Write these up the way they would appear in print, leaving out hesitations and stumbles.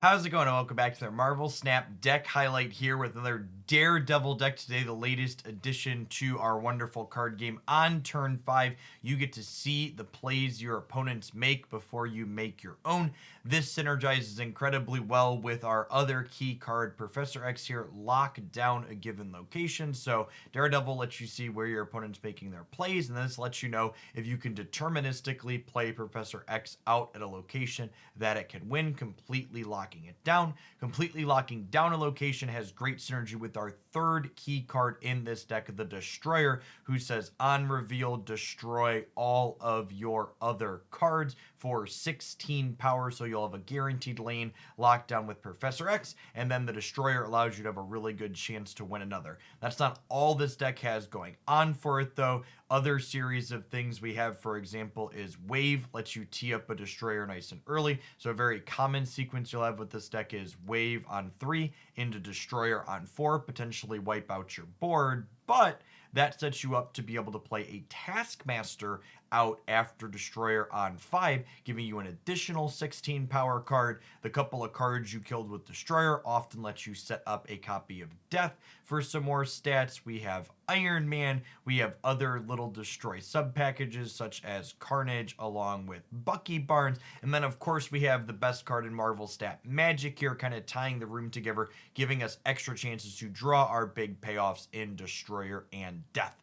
How's it going? And welcome back to the Marvel Snap deck highlight here with another Daredevil deck today, the latest addition to our wonderful card game. On turn 5, you get to see the plays your opponents make before you make your own. This synergizes incredibly well with our other key card, Professor X here, lock down a given location. So Daredevil lets you see where your opponent's making their plays, and this lets you know if you can deterministically play Professor X out at a location that it can win, completely locking it down. Completely locking down a location has great synergy with our third key card in this deck, the Destroyer, who says on reveal, destroy all of your other cards for 16 power. So you'll have a guaranteed lane locked down with Professor X, and then the Destroyer allows you to have a really good chance to win another. That's not all this deck has going on for it, though. Other series of things we have, for example, is Wave, lets you tee up a Destroyer nice and early. So a very common sequence you'll have with this deck is Wave on 3 into Destroyer on 4, potentially wipe out your board, but that sets you up to be able to play a Taskmaster out after Destroyer on 5, giving you an additional 16 power card. The couple of cards you killed with Destroyer often lets you set up a copy of Death for some more stats. We have Iron Man, we have other little Destroy sub packages such as Carnage along with Bucky Barnes, and then of course we have the best card in Marvel Stat, Magic here, kind of tying the room together, giving us extra chances to draw our big payoffs in Destroyer and Death.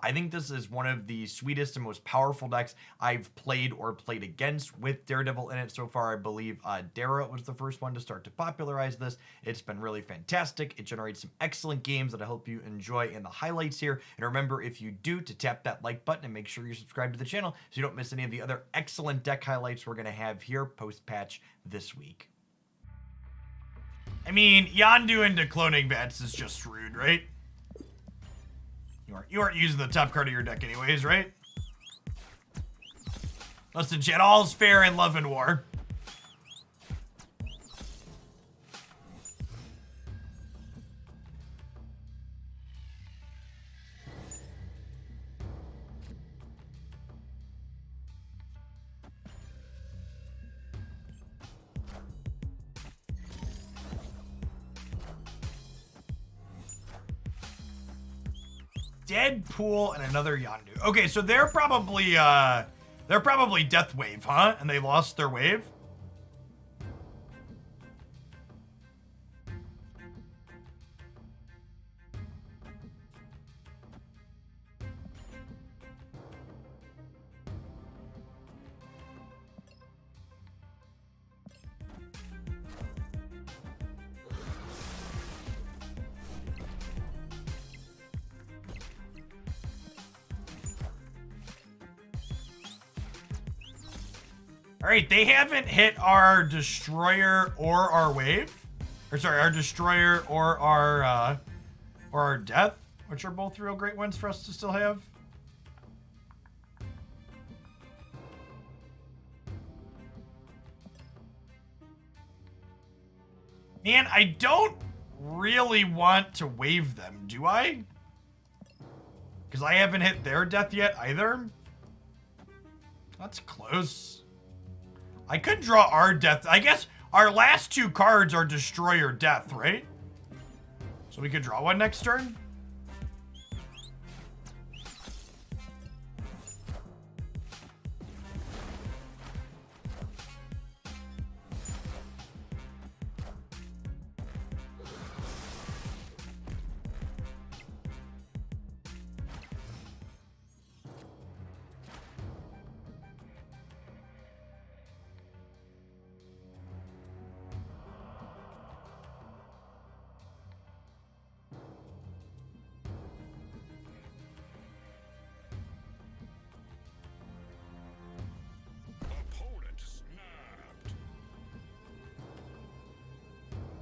I think this is one of the sweetest and most powerful decks I've played or played against with Daredevil in it so far. I believe Dara was the first one to start to popularize this. It's been really fantastic. It generates some excellent games that I hope you enjoy in the highlights here. And remember, if you do, to tap that like button and make sure you're subscribed to the channel so you don't miss any of the other excellent deck highlights we're going to have here post-patch this week. I mean, Yondu into cloning bats is just rude, right? You aren't using the top card of your deck anyways, right? Listen, chat, all's fair in love and war. Deadpool and another Yondu. Okay, so they're probably Death Wave, huh? And they lost their wave? All right, they haven't hit our Destroyer or our Wave. Or sorry, our Destroyer or our Death, which are both real great ones for us to still have. Man, I don't really want to wave them, do I? Because I haven't hit their Death yet either. That's close. I could draw our Death. I guess our last two cards are Destroyer Death, right? So we could draw one next turn.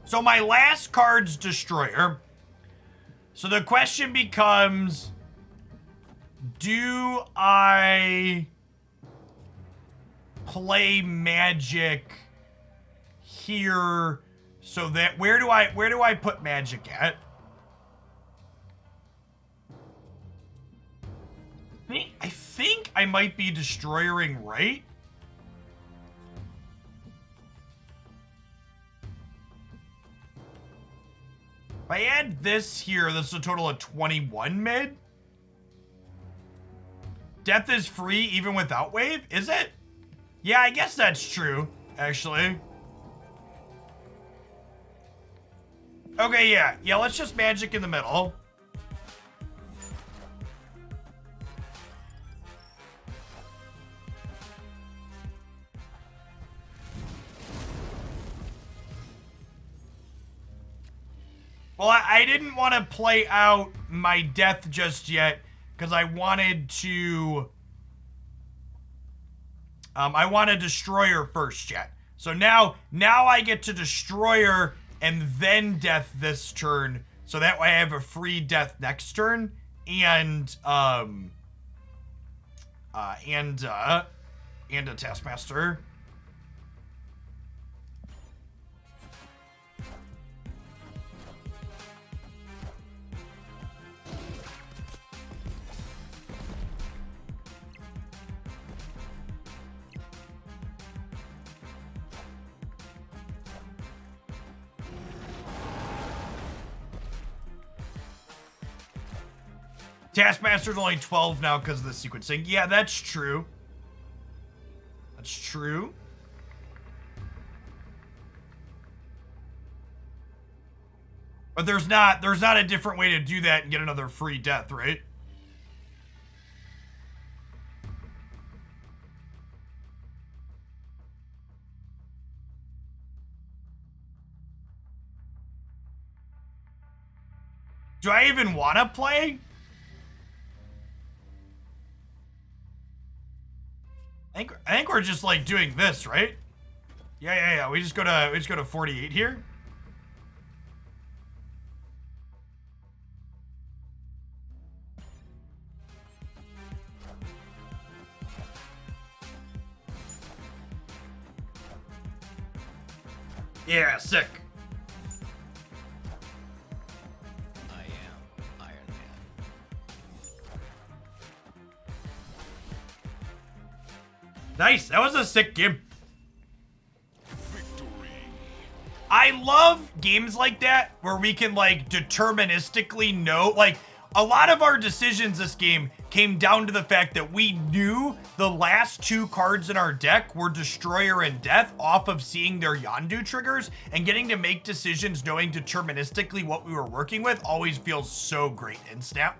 So my last card's Destroyer. So the question becomes, do I play Magic here so that where do I put Magic at? I think I might be destroyering right. I add this here, that's a total of 21 mid. Death is free even without wave, is it? Yeah, I guess that's true, actually. Okay, yeah. Yeah, let's just magic in the middle. Well, I didn't want to play out my death just yet because I wanted to... I want to Destroyer first yet. So now I get to Destroyer and then death this turn. So that way I have a free death next turn. And a Taskmaster. Taskmaster's only 12 now because of the sequencing. Yeah, that's true. That's true. But there's not a different way to do that and get another free death, right? Do I even want to play? I think we're just like doing this, right? Yeah. We just go to 48 here. Yeah, sick. I am Iron Man. Nice. That was a sick game. Victory. I love games like that where we can like deterministically know, like a lot of our decisions this game came down to the fact that we knew the last two cards in our deck were Destroyer and Death off of seeing their Yondu triggers, and getting to make decisions knowing deterministically what we were working with always feels so great in Snap.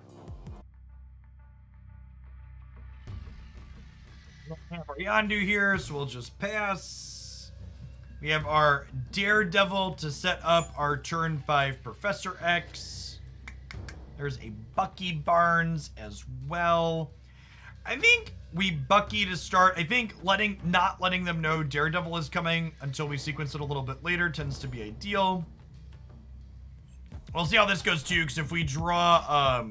We don't have our Yondu here, so we'll just pass. We have our Daredevil to set up our turn 5 Professor X. There's a Bucky Barnes as well. I think we Bucky to start. I think not letting them know Daredevil is coming until we sequence it a little bit later tends to be ideal. We'll see how this goes too, because if we draw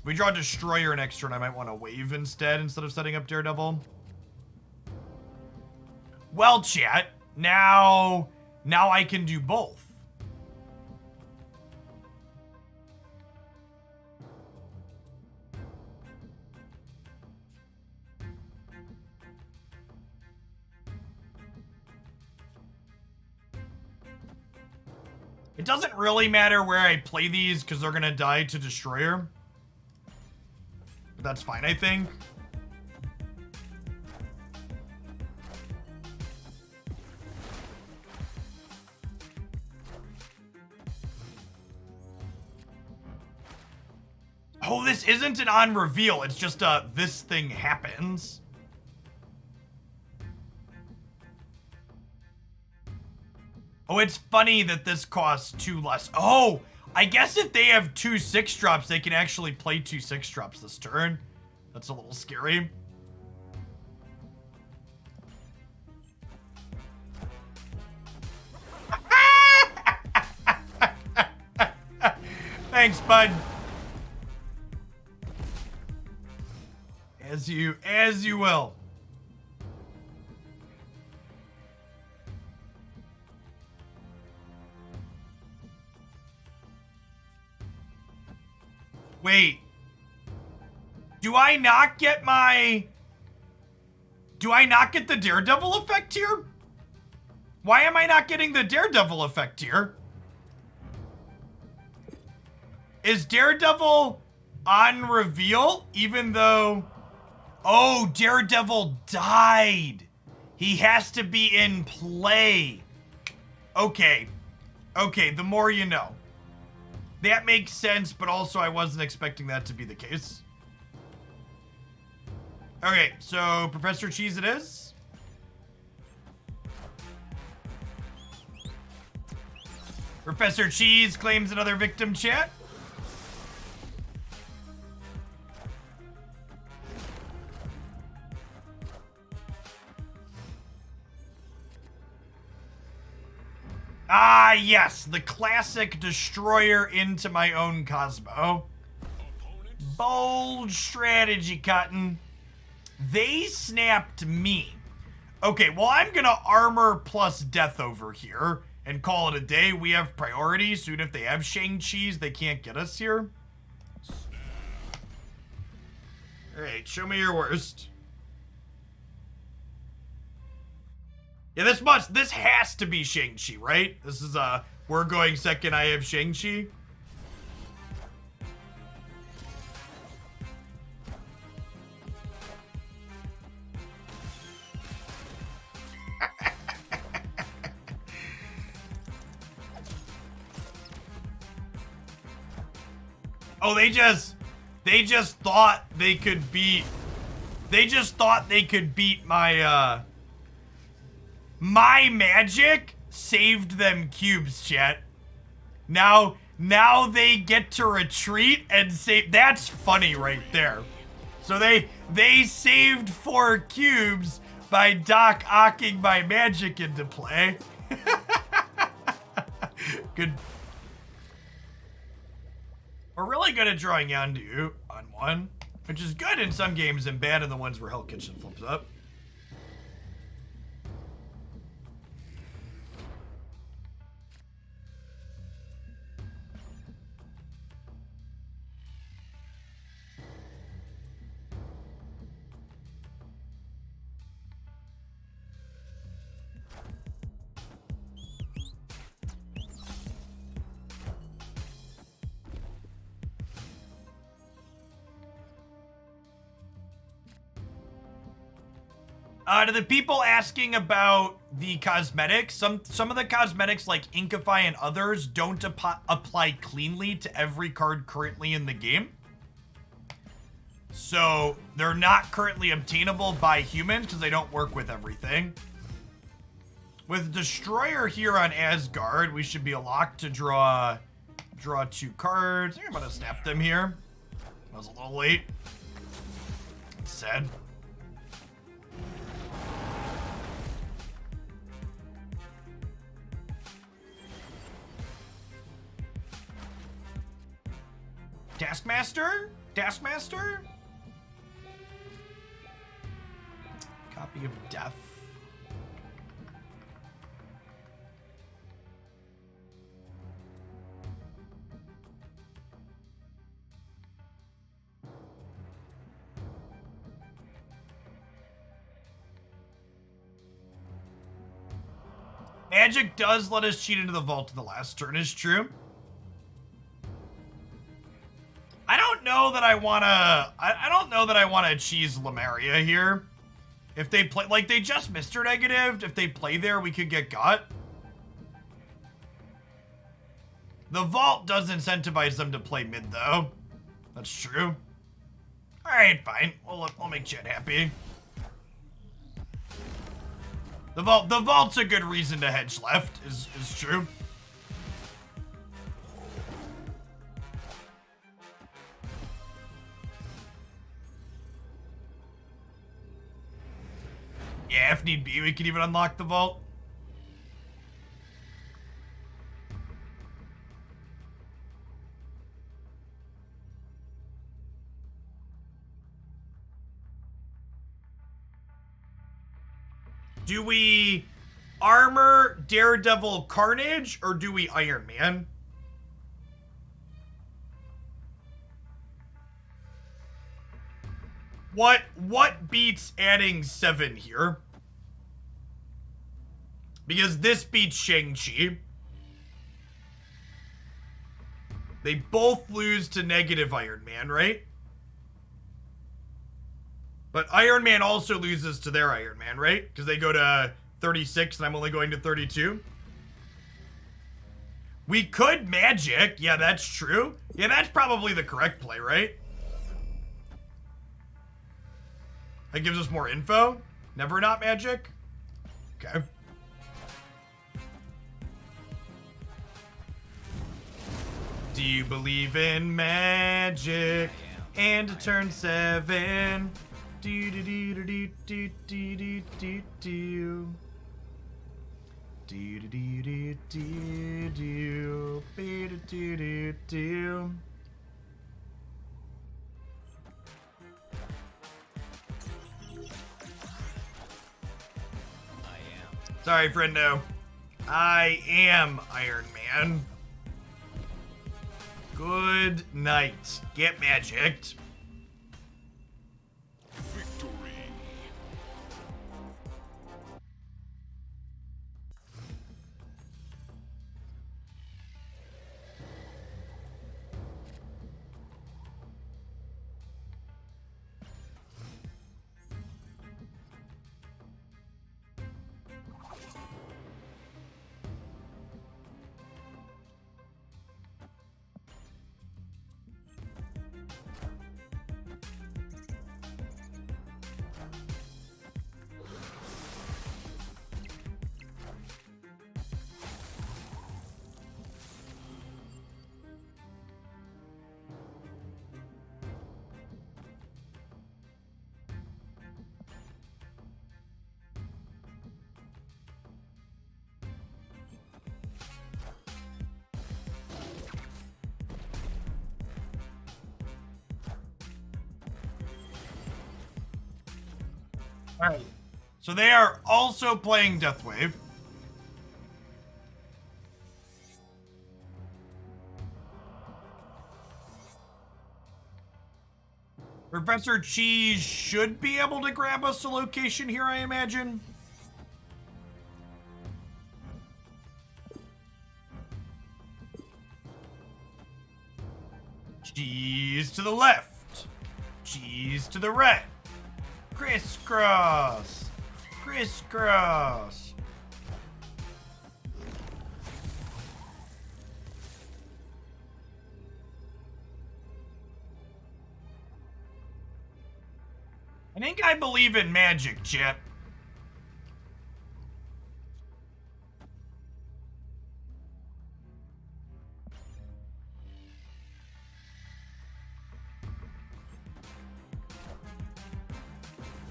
Destroyer next turn, I might want to wave instead of setting up Daredevil. Well, chat, now I can do both. It doesn't really matter where I play these because they're gonna die to Destroyer. But that's fine, I think. Oh, this isn't an on reveal. It's just this thing happens. Oh, it's funny that this costs 2 less. Oh, I guess if they have 2 6-drops, they can actually play 2 6-drops this turn. That's a little scary. Thanks, bud. As you will. Wait. Do I not get the Daredevil effect here? Why am I not getting the Daredevil effect here? Is Daredevil on reveal even though... Oh, Daredevil died. He has to be in play. Okay. Okay, the more you know. That makes sense, but also I wasn't expecting that to be the case. Okay, so Professor Cheese it is. Professor Cheese claims another victim, chat. Ah, yes, the classic destroyer into my own Cosmo. Bold strategy, Cotton. They snapped me. Okay, well, I'm gonna armor plus death over here and call it a day. We have priority. Soon if they have Shang-Chi's, they can't get us here. All right, show me your worst. Yeah, this has to be Shang-Chi, right? This is, we're going second, I have Shang-Chi. Oh, they just thought they could beat, my, my magic saved them cubes, chat. Now they get to retreat and save. That's funny right there. So they saved 4 cubes by Doc-ocking my magic into play. Good. We're really good at drawing onto on one, which is good in some games and bad in the ones where Hell Kitchen flips up. To the people asking about the cosmetics, some of the cosmetics like Inkify and others don't apply cleanly to every card currently in the game. So they're not currently obtainable by humans because they don't work with everything. With Destroyer here on Asgard, we should be locked to draw 2 cards. I think I'm gonna snap them here. I was a little late. It's sad. Taskmaster? Copy of Death. Magic does let us cheat into the vault to the last turn, is true. I don't know that I wanna cheese Lemuria here. If they play, like, they just Mr. Negatived. If they play there, we could get got. The vault does incentivize them to play mid, though. That's true. All right, fine. We'll make Jet happy. The vault's a good reason to hedge left. Is true. Yeah, if need be, we could even unlock the vault. Do we armor Daredevil Carnage or do we Iron Man? What beats adding 7 here? Because this beats Shang-Chi. They both lose to negative Iron Man, right? But Iron Man also loses to their Iron Man, right? Because they go to 36 and I'm only going to 32. We could magic. Yeah, that's true. Yeah, that's probably the correct play, right? That gives us more info. Never not magic. Okay. Do you believe in magic? And turn 7. Do do do do do do do do do do. Do do do do do do do do do do. Sorry, friendo. I am Iron Man. Good night. Get magicked. Victory. Alright. So they are also playing Deathwave. Professor Cheese should be able to grab us a location here, I imagine. Cheese to the left. Cheese to the right. Crisscross. Crisscross. I think I believe in magic, chat.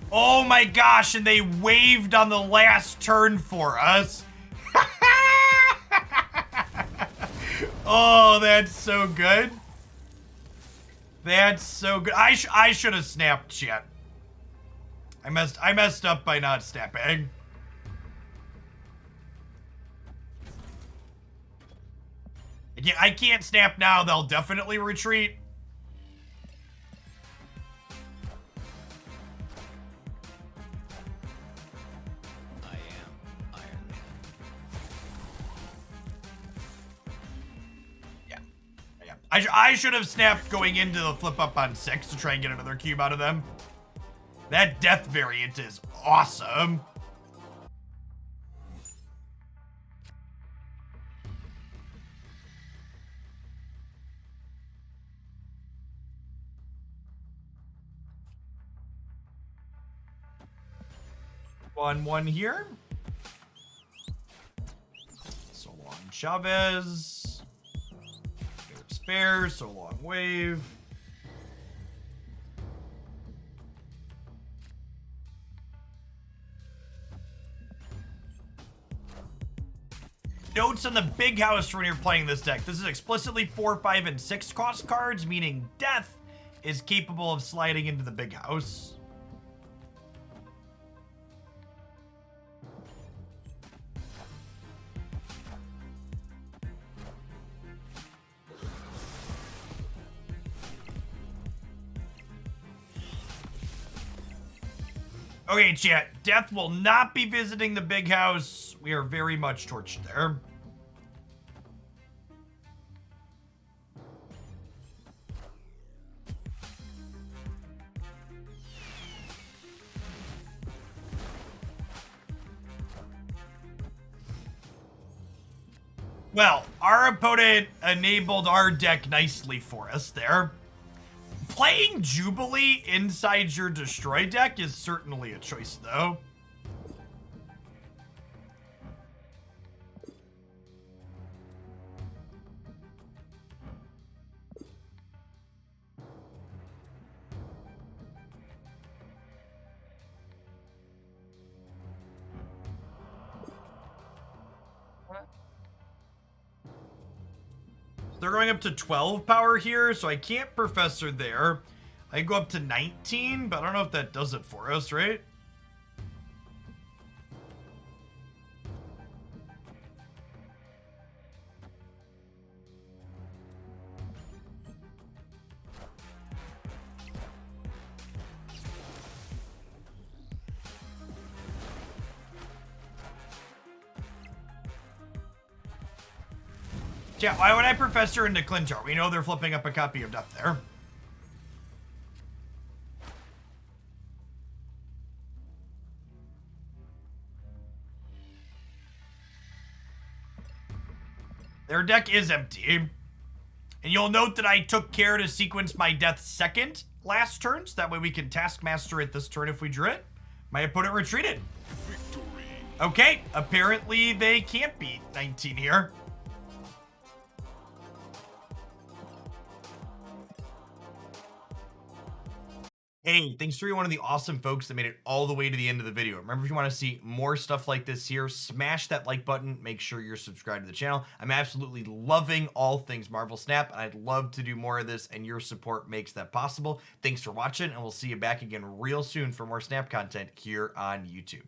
Oh my gosh, and they waved on the last turn for us. Oh, that's so good. That's so good. I should have snapped, chat. I messed up by not snapping. I can't snap now. They'll definitely retreat. I am Iron Man. Yeah. I should have snapped going into the flip up on 6 to try and get another cube out of them. That death variant is awesome. One here. So long Chavez. There's spare, so long wave. Notes on the big house when you're playing this deck. This is explicitly 4, 5, and 6 cost cards, meaning death is capable of sliding into the big house. Okay, chat. Death will not be visiting the big house. We are very much torched there. Well, our opponent enabled our deck nicely for us there. Playing Jubilee inside your Destroy deck is certainly a choice, though. They're going up to 12 power here, so I can't Professor there. I go up to 19, but I don't know if that does it for us, right? Yeah, why would I Professor into Clintar? We know they're flipping up a copy of Death there. Their deck is empty. And you'll note that I took care to sequence my death second last turn, so that way we can Taskmaster it this turn if we drew it. My opponent retreated. Victory. Okay, apparently they can't beat 19 here. Hey, thanks for being one of the awesome folks that made it all the way to the end of the video. Remember, if you want to see more stuff like this here, smash that like button. Make sure you're subscribed to the channel. I'm absolutely loving all things Marvel Snap, and I'd love to do more of this, and your support makes that possible. Thanks for watching, and we'll see you back again real soon for more Snap content here on YouTube.